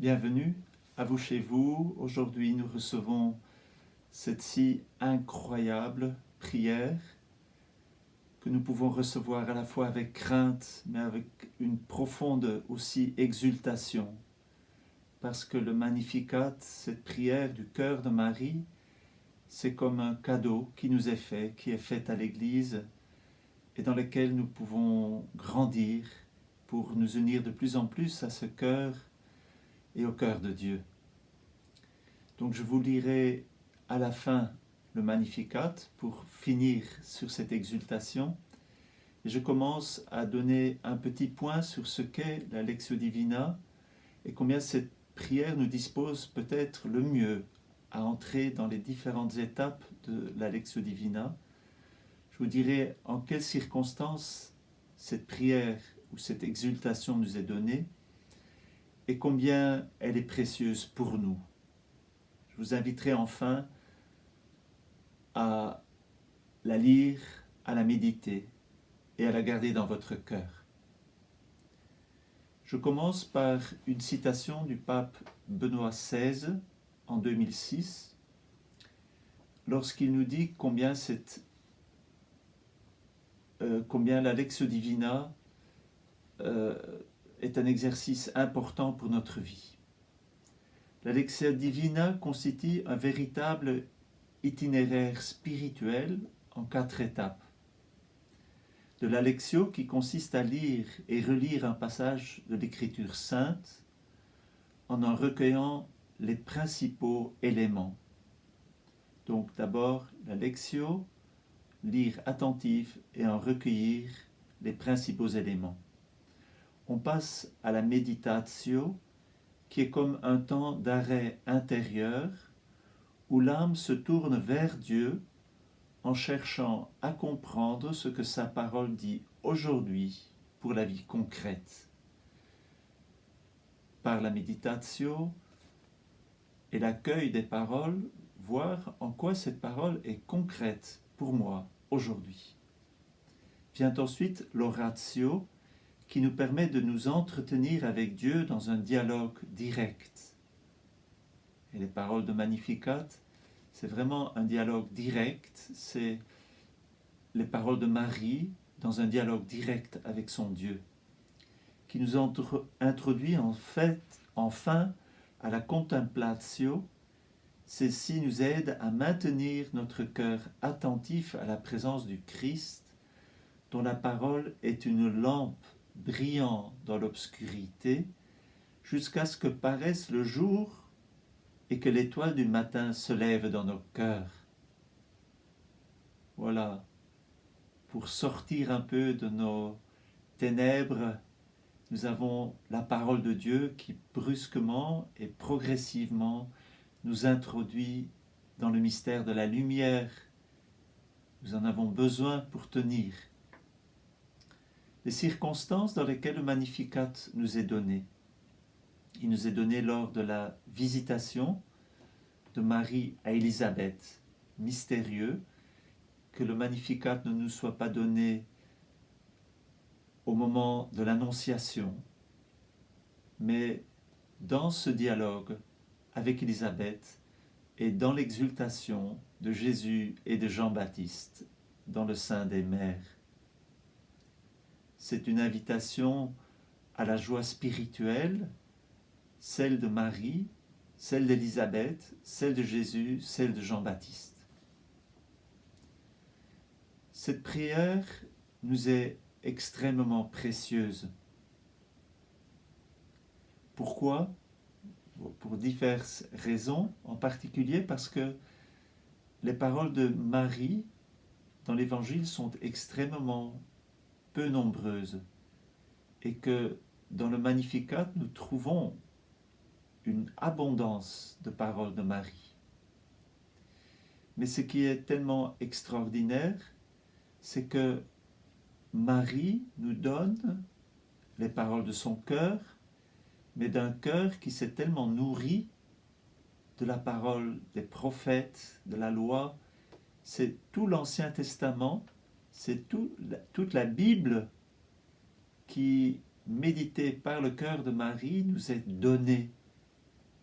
Bienvenue à vous chez vous. Aujourd'hui, nous recevons cette si incroyable prière que nous pouvons recevoir à la fois avec crainte, mais avec une profonde aussi exultation. Parce que le Magnificat, cette prière du cœur de Marie, c'est comme un cadeau qui nous est fait, qui est fait à l'Église et dans lequel nous pouvons grandir pour nous unir de plus en plus à ce cœur et au cœur de Dieu. Donc je vous lirai à la fin le Magnificat pour finir sur cette exultation. Et je commence à donner un petit point sur ce qu'est la Lectio Divina et combien cette prière nous dispose peut-être le mieux à entrer dans les différentes étapes de la Lectio Divina. Je vous dirai en quelles circonstances cette prière ou cette exultation nous est donnée et combien elle est précieuse pour nous. Je vous inviterai enfin à la lire, à la méditer et à la garder dans votre cœur. Je commence par une citation du pape Benoît XVI en 2006, lorsqu'il nous dit combien la Lectio Divina est un exercice important pour notre vie. La Lectio Divina constitue un véritable itinéraire spirituel en 4 étapes. De la Lectio qui consiste à lire et relire un passage de l'Écriture sainte en recueillant les principaux éléments. Donc d'abord la Lectio, lire attentif et en recueillir les principaux éléments. On passe à la Meditatio qui est comme un temps d'arrêt intérieur où l'âme se tourne vers Dieu en cherchant à comprendre ce que sa parole dit aujourd'hui pour la vie concrète. Par la méditation et l'accueil des paroles, voir en quoi cette parole est concrète pour moi aujourd'hui. Vient ensuite l'oratio qui nous permet de nous entretenir avec Dieu dans un dialogue direct. Et les paroles de Magnificat, c'est vraiment un dialogue direct, c'est les paroles de Marie dans un dialogue direct avec son Dieu, qui nous introduit enfin à la contemplatio. Celle-ci nous aide à maintenir notre cœur attentif à la présence du Christ, dont la parole est une lampe brillant dans l'obscurité, jusqu'à ce que paraisse le jour et que l'étoile du matin se lève dans nos cœurs. Voilà, pour sortir un peu de nos ténèbres, nous avons la parole de Dieu qui brusquement et progressivement nous introduit dans le mystère de la lumière. Nous en avons besoin pour tenir. Les circonstances dans lesquelles le Magnificat nous est donné. Il nous est donné lors de la visitation de Marie à Élisabeth. Mystérieux que le Magnificat ne nous soit pas donné au moment de l'Annonciation, mais dans ce dialogue avec Élisabeth et dans l'exultation de Jésus et de Jean-Baptiste dans le sein des mères. C'est une invitation à la joie spirituelle, celle de Marie, celle d'Élisabeth, celle de Jésus, celle de Jean-Baptiste. Cette prière nous est extrêmement précieuse. Pourquoi ? Pour diverses raisons, en particulier parce que les paroles de Marie dans l'Évangile sont extrêmement peu nombreuses et que dans le Magnificat, nous trouvons une abondance de paroles de Marie. Mais ce qui est tellement extraordinaire, c'est que Marie nous donne les paroles de son cœur, mais d'un cœur qui s'est tellement nourri de la parole des prophètes, de la loi. C'est tout l'Ancien Testament, c'est toute la Bible qui, méditée par le cœur de Marie, nous est donnée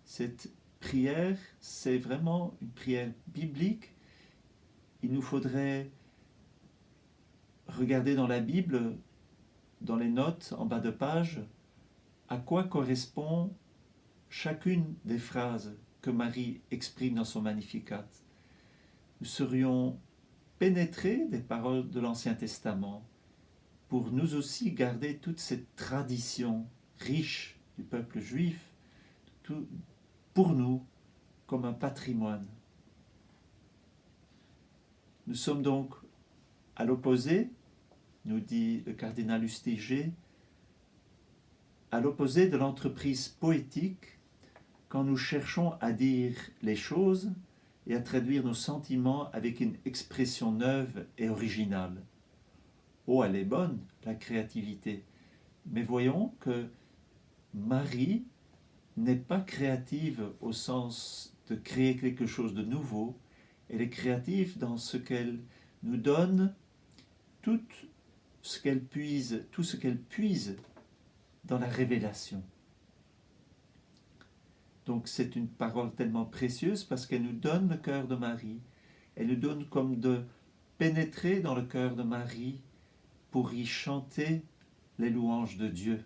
Cette prière, c'est vraiment une prière biblique. Il nous faudrait regarder dans la Bible, dans les notes en bas de page, à quoi correspond chacune des phrases que Marie exprime dans son Magnificat. Nous serions pénétrés des paroles de l'Ancien Testament pour nous aussi garder toute cette tradition riche du peuple juif, tout, pour nous, comme un patrimoine. Nous sommes donc à l'opposé, nous dit le cardinal Lustiger, à l'opposé de l'entreprise poétique quand nous cherchons à dire les choses et à traduire nos sentiments avec une expression neuve et originale. Oh, elle est bonne, la créativité, mais voyons que Marie n'est pas créative au sens de créer quelque chose de nouveau, elle est créative dans ce qu'elle nous donne, tout ce qu'elle puise dans la révélation. Donc c'est une parole tellement précieuse parce qu'elle nous donne le cœur de Marie, elle nous donne comme de pénétrer dans le cœur de Marie pour y chanter les louanges de Dieu.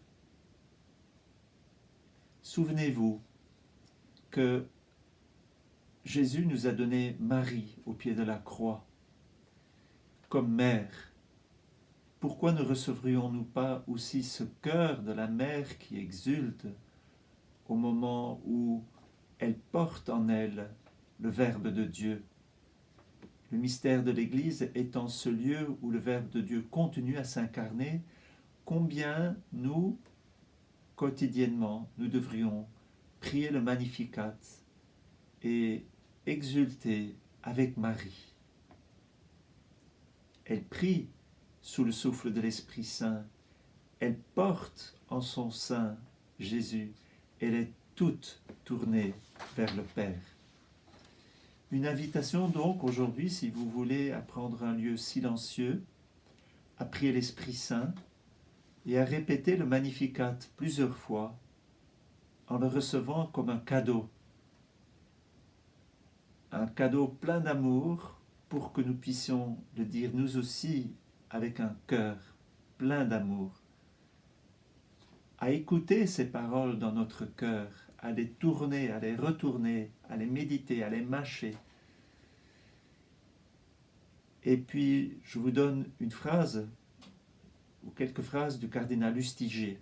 Souvenez-vous que Jésus nous a donné Marie au pied de la croix comme mère. Pourquoi ne recevrions-nous pas aussi ce cœur de la mère qui exulte au moment où elle porte en elle le Verbe de Dieu? Le mystère de l'Église étant ce lieu où le Verbe de Dieu continue à s'incarner, combien nous, quotidiennement, nous devrions prier le Magnificat et exulter avec Marie. Elle prie sous le souffle de l'Esprit Saint, elle porte en son sein Jésus, elle est toute tournée vers le Père. Une invitation donc aujourd'hui, si vous voulez, à prendre un lieu silencieux, à prier l'Esprit Saint et à répéter le Magnificat plusieurs fois en le recevant comme un cadeau plein d'amour pour que nous puissions le dire nous aussi avec un cœur plein d'amour, à écouter ces paroles dans notre cœur, à les tourner, à les retourner, à les méditer, à les mâcher. Et puis, je vous donne une phrase, ou quelques phrases du cardinal Lustiger.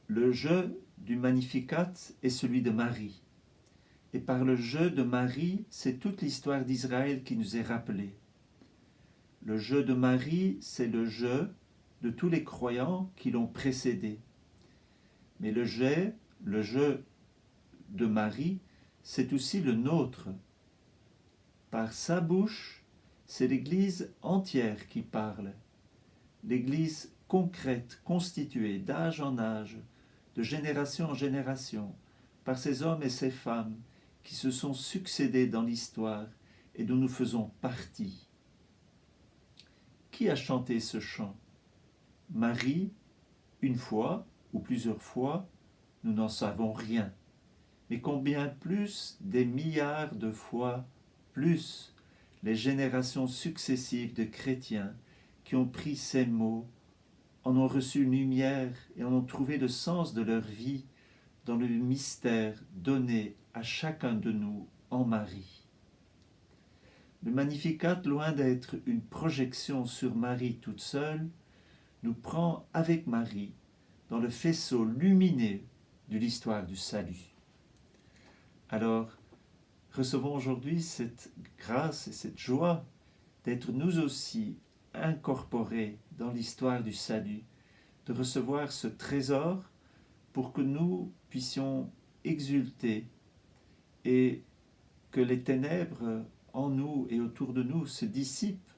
Le jeu du Magnificat est celui de Marie. Et par le jeu de Marie, c'est toute l'histoire d'Israël qui nous est rappelée. Le jeu de Marie, c'est le jeu de tous les croyants qui l'ont précédé. Mais le jeu de Marie, c'est aussi le nôtre. Par sa bouche, c'est l'Église entière qui parle. L'Église concrète, constituée d'âge en âge, de génération en génération, par ces hommes et ces femmes qui se sont succédés dans l'histoire et dont nous faisons partie. Qui a chanté ce chant? Marie, une fois ou plusieurs fois, nous n'en savons rien. Mais combien plus des milliards de fois plus les générations successives de chrétiens qui ont pris ces mots, en ont reçu une lumière et en ont trouvé le sens de leur vie dans le mystère donné à chacun de nous en Marie. Le Magnificat, loin d'être une projection sur Marie toute seule, nous prend avec Marie dans le faisceau lumineux de l'histoire du salut. Alors, recevons aujourd'hui cette grâce et cette joie d'être nous aussi incorporés dans l'histoire du salut, de recevoir ce trésor pour que nous puissions exulter et que les ténèbres en nous et autour de nous se dissipent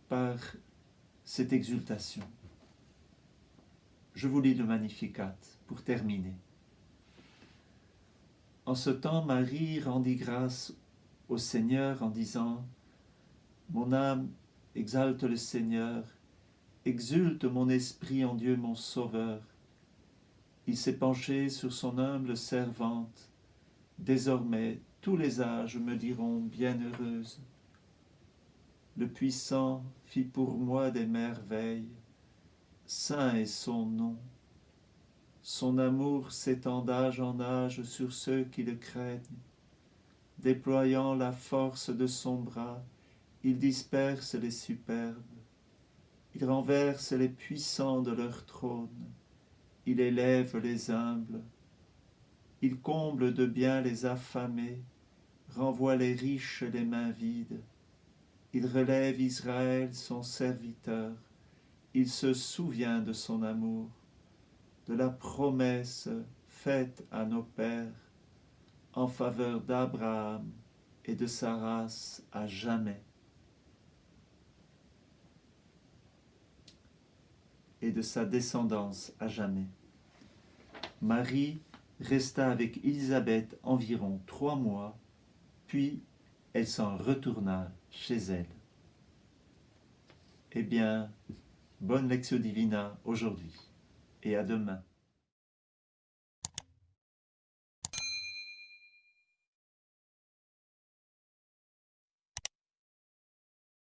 par cette exultation. Je vous lis le Magnificat pour terminer. En ce temps, Marie rendit grâce au Seigneur en disant « Mon âme exalte le Seigneur, exulte mon esprit en Dieu mon Sauveur. Il s'est penché sur son humble servante. Désormais, tous les âges me diront bienheureuse. Le Puissant fit pour moi des merveilles. Saint est son nom. Son amour s'étend d'âge en âge sur ceux qui le craignent. Déployant la force de son bras, il disperse les superbes. Il renverse les puissants de leur trône. Il élève les humbles. Il comble de bien les affamés, renvoie les riches les mains vides. Il relève Israël, son serviteur. Il se souvient de son amour, de la promesse faite à nos pères en faveur d'Abraham et de sa race à jamais, et de sa descendance à jamais. Marie resta avec Élisabeth environ 3 mois, puis elle s'en retourna chez elle. Eh bien, bonne Lectio Divina aujourd'hui, et à demain.